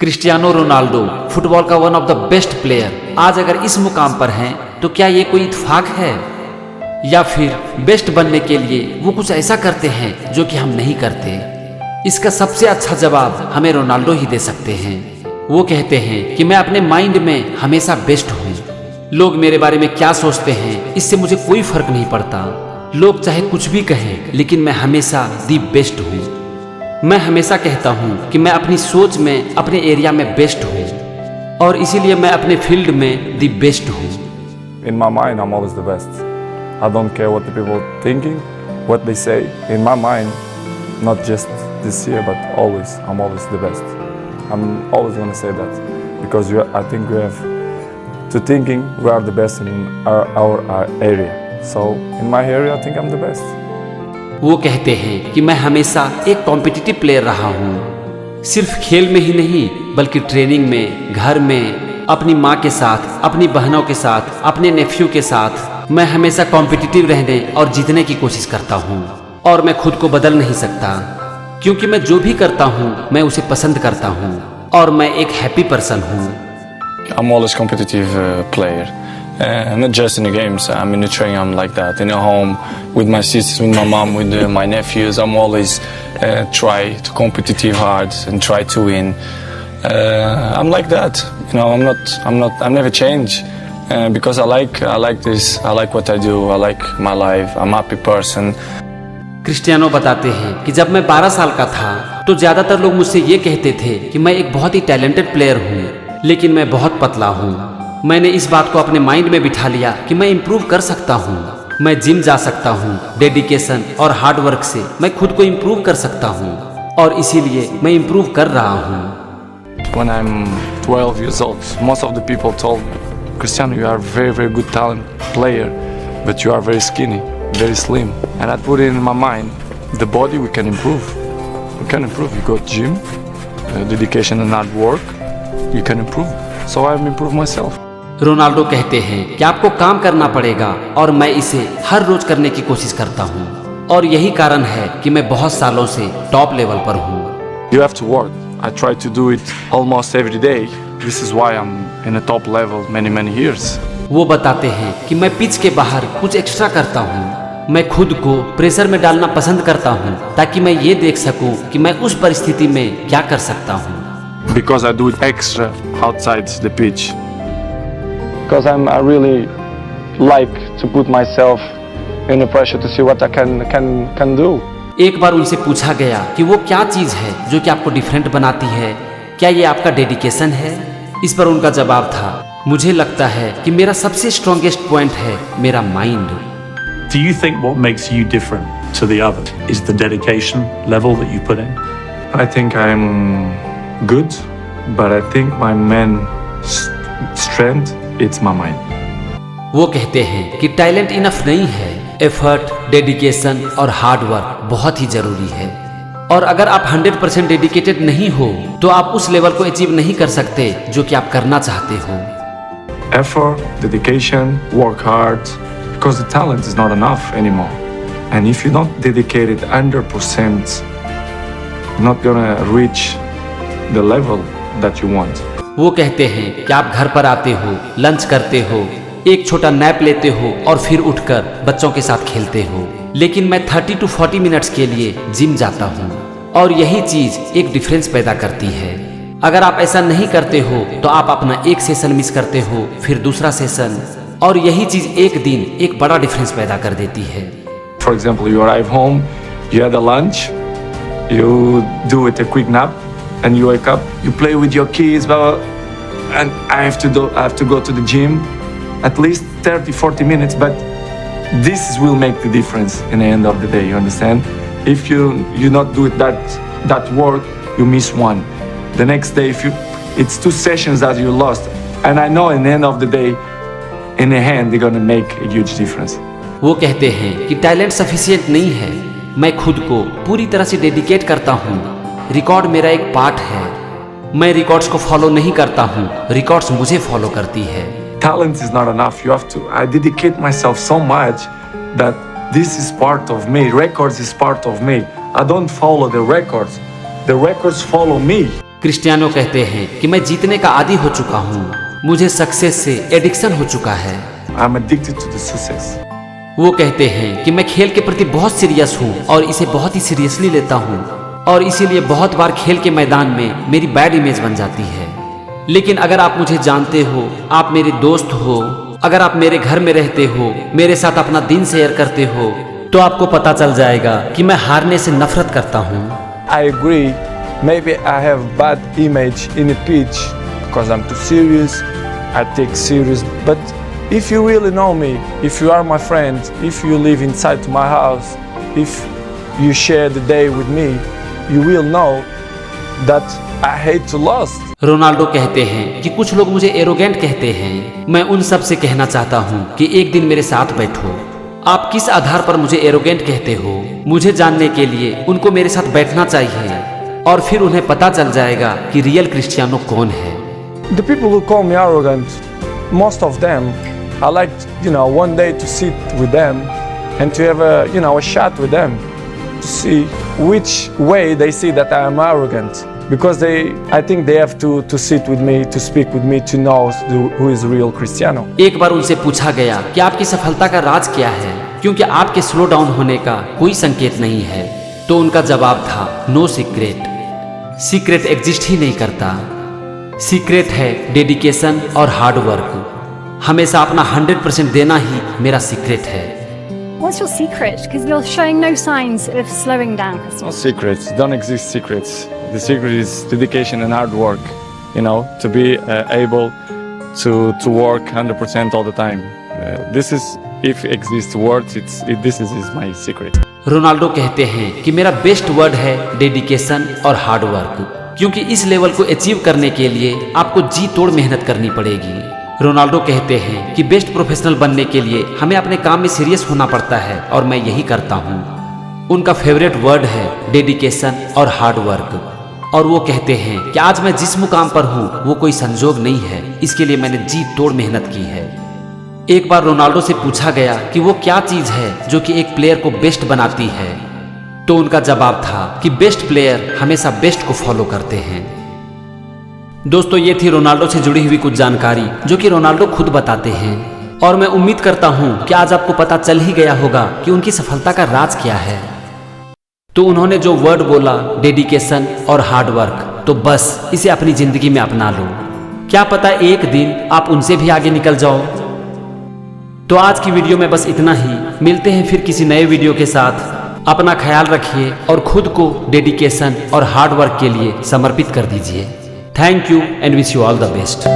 Cristiano Ronaldo football का one of the best player आज अगर इस मुकाम पर हैं तो क्या ये कोई इत्तेफाक है या फिर बेस्ट बनने के लिए वो कुछ ऐसा करते हैं जो कि हम नहीं करते। इसका सबसे अच्छा जवाब हमें रोनाल्डो ही दे सकते हैं। वो कहते हैं कि मैं अपने माइंड में हमेशा बेस्ट हूँ। लोग मेरे बारे में क्या सोचते हैं इससे मुझे कोई फर्क नहीं पड़ता। लोग चाहे कुछ भी कहें लेकिन मैं हमेशा दी बेस्ट हूँ। मैं हमेशा कहता हूँ कि मैं अपनी सोच में अपने एरिया में बेस्ट हूँ और इसीलिए मैं अपने फील्ड में दी बेस्ट हूँ। In my mind, I'm always the best. I don't care what the people thinking, what they say. In my mind, not just this year, but always, I'm always the best. I'm always gonna say that because I think we have to thinking we are the best in our area. So in my area, I think I'm the best. वो कहते हैं कि मैं हमेशा एक competitive player रहा हूँ, सिर्फ खेल में ही नहीं बल्कि ट्रेनिंग में, घर में, अपनी माँ के साथ, अपनी बहनों के साथ, अपने नेफ्यू के साथ मैं हमेशा कॉम्पिटिटिव रहने और जीतने की कोशिश करता हूँ और मैं खुद को बदल नहीं सकता क्योंकि मैं जो भी करता हूँ मैं उसे पसंद करता हूँ और मैं एक हैप्पी पर्सन हूँ। I'm always competitive player. Not just in the games, I'm in the training, I'm like that. In the home, with my sisters, with my mom, with my nephews, I'm always try to competitive hard and try to win. I'm like that, you know. I'm never change because I like this. I like what I do. I like my life. I'm a happy person. Cristiano बताते हैं कि जब मैं 12 साल का था तो ज्यादातर लोग मुझसे ये कहते थे कि मैं एक बहुत ही टैलेंटेड प्लेयर हूँ लेकिन मैं बहुत पतला हूँ। मैंने इस बात को अपने माइंड में बिठा लिया कि मैं इम्प्रूव कर सकता हूँ, मैं जिम जा सकता हूँ, डेडिकेशन और हार्ड वर्क से मैं खुद को इम्प्रूव कर सकता हूँ और इसीलिए मैं इम्प्रूव कर रहा हूँ। When I'm 12 years old, most of the people told me, Cristiano, you are a very, very good talent player, but you are very skinny, very slim. And I put it in my mind, the body we can improve. We can improve. You go to gym, dedication and hard work, you can improve. So I've improved myself. Ronaldo कहते हैं कि आपको काम करना पड़ेगा और मैं इसे हर रोज करने की कोशिश करता हूँ और यही कारण है कि मैं बहुत सालों से टॉप लेवल पर हूँ। You have to work. I try to do it almost every day. This is why I'm in a top level many years. वो बताते हैं कि मैं पिच के बाहर कुछ एक्स्ट्रा करता हूँ। मैं खुद को प्रेशर में डालना पसंद करता हूँ ताकि मैं ये देख सकूँ कि मैं उस परिस्थिति में क्या कर सकता हूँ। Because I do it extra outside the pitch. Because I really like to put myself in the pressure to see what I can do. एक बार उनसे पूछा गया कि वो क्या चीज़ है जो कि आपको डिफरेंट बनाती है, क्या ये आपका डेडिकेशन है? इस पर उनका जवाब था, मुझे लगता है कि मेरा सबसे स्ट्रॉन्गेस्ट पॉइंट है मेरा mind. Do you think what makes you different to the other is the dedication level that you put in? I think I'm good, but I think my main strength it's my mind. वो कहते हैं कि talent enough नहीं है, effort, dedication और hard work बहुत ही जरूरी है और अगर आप 100% डेडिकेटेड नहीं हो तो आप उस लेवल को अचीव नहीं कर सकते जो कि आप करना चाहते हो। Effort, dedication, work hard, because the talent is not enough anymore. And if you're not dedicated 100%, you're not gonna reach the level that you want. वो कहते हैं कि आप घर पर आते हो, लंच करते हो, एक छोटा नैप लेते हो और फिर उठकर बच्चों के साथ खेलते हो, लेकिन मैं 30 to 40 मिनट्स के लिए जिम जाता हूँ और यही चीज एक डिफरेंस पैदा करती है। अगर आप ऐसा नहीं करते हो तो आप अपना एक सेशन मिस करते हो, फिर दूसरा सेशन और यही चीज एक दिन एक बड़ा डिफरेंस पैदा कर देती है। For example, you arrive home, you had a lunch, you do it a quick nap, and you wake up, you play with your kids, blah, blah, and I have to go to the gym at least 30-40 minutes, but this will make the difference in the end of the day, you understand? If you not do it that work, you miss one. The next day, it's 2 sessions that you lost, and I know in the end of the day, in the hand, they're gonna make a huge difference. वो कहते हैं कि talent sufficient नहीं है, मैं खुद को पूरी तरह से डेडिकेट करता हूँ, रिकॉर्ड मेरा एक पार्ट है, मैं रिकॉर्ड्स को फॉलो नहीं करता हूँ, रिकॉर्ड्स मुझे फॉलो करती है। Talent is not enough. You have to. I dedicate myself so much that this is part of me. Records is part of me. I don't follow the records. The records follow me. Cristiano कहते हैं कि मैं जीतने का आदी हो चुका हूँ, मुझे सक्सेस से एडिक्शन हो चुका है। I'm addicted to the success. वो कहते हैं कि मैं खेल के प्रति बहुत सीरियस हूँ और इसे बहुत ही सीरियसली लेता हूँ और इसीलिए बहुत बार खेल के मैदान में मेरी बैड इमेज बन जाती है। लेकिन अगर आप मुझे जानते हो, आप मेरे दोस्त हो, अगर आप मेरे घर में रहते हो, मेरे साथ अपना दिन शेयर करते हो, तो आपको पता चल जाएगा कि मैं हारने से नफरत करता हूँ। I agree. Maybe I have bad image in the pitch because I'm too serious. I take serious. But if you really know me, if you are my friend, if you live inside my house, if you share the day with me, you will know that I hate to lose. Ronaldo कहते हैं कि कुछ लोग मुझे arrogant कहते हैं। मैं उन सब से कहना चाहता हूँ कि एक दिन मेरे साथ बैठो। आप किस आधार पर मुझे एरोगेंट कहते हो? मुझे जानने के लिए उनको मेरे साथ बैठना चाहिए और फिर उन्हें पता चल जाएगा कि रियल क्रिस्टियानो कौन है। The people who call me arrogant, most of them, I like, one day to sit with them and to have a chat with them to see which way they see that I am arrogant. Because I think they have to sit with me, to speak with me, to know who is real Cristiano. एक बार उनसे पूछा गया कि आपकी सफलता का राज क्या है, क्योंकि आपके स्लो डाउन होने का कोई संकेत नहीं है। तो उनका जवाब था नो सीक्रेट। सीक्रेट एग्जिस्ट ही नहीं करता। सीक्रेट है डेडिकेशन और हार्ड वर्क। हमेशा अपना 100% देना ही मेरा सीक्रेट है। What's your secret? Because you're showing no signs of slowing down. No secrets, don't exist secrets. The secret is dedication and hard work, to be able to work 100% all the time. This is, if exists words, this is my secret. Ronaldo कहते हैं कि मेरा best word है dedication और hard work, क्योंकि इस level को achieve करने के लिए आपको जी तोड़ मेहनत करनी पड़ेगी। रोनाल्डो कहते हैं कि बेस्ट प्रोफेशनल बनने के लिए हमें अपने काम में सीरियस होना पड़ता है और मैं यही करता हूँ। उनका फेवरेट वर्ड है डेडिकेशन और हार्ड वर्क और वो कहते हैं कि आज मैं जिस मुकाम पर हूँ वो कोई संजोग नहीं है, इसके लिए मैंने जी तोड़ मेहनत की है। एक बार रोनाल्डो से पूछा गया कि वो क्या चीज़ है जो कि एक प्लेयर को बेस्ट बनाती है, तो उनका जवाब था कि बेस्ट प्लेयर हमेशा बेस्ट को फॉलो करते हैं। दोस्तों, ये थी रोनाल्डो से जुड़ी हुई कुछ जानकारी जो कि रोनाल्डो खुद बताते हैं और मैं उम्मीद करता हूं कि आज आपको पता चल ही गया होगा कि उनकी सफलता का राज क्या है। तो उन्होंने जो वर्ड बोला डेडिकेशन और हार्ड वर्क, तो बस इसे अपनी जिंदगी में अपना लो। क्या पता एक दिन आप उनसे भी आगे निकल जाओ। तो आज की वीडियो में बस इतना ही। मिलते हैं फिर किसी नए वीडियो के साथ। अपना ख्याल रखिए और खुद को डेडिकेशन और हार्ड वर्क के लिए समर्पित कर दीजिए। Thank you and wish you all the best.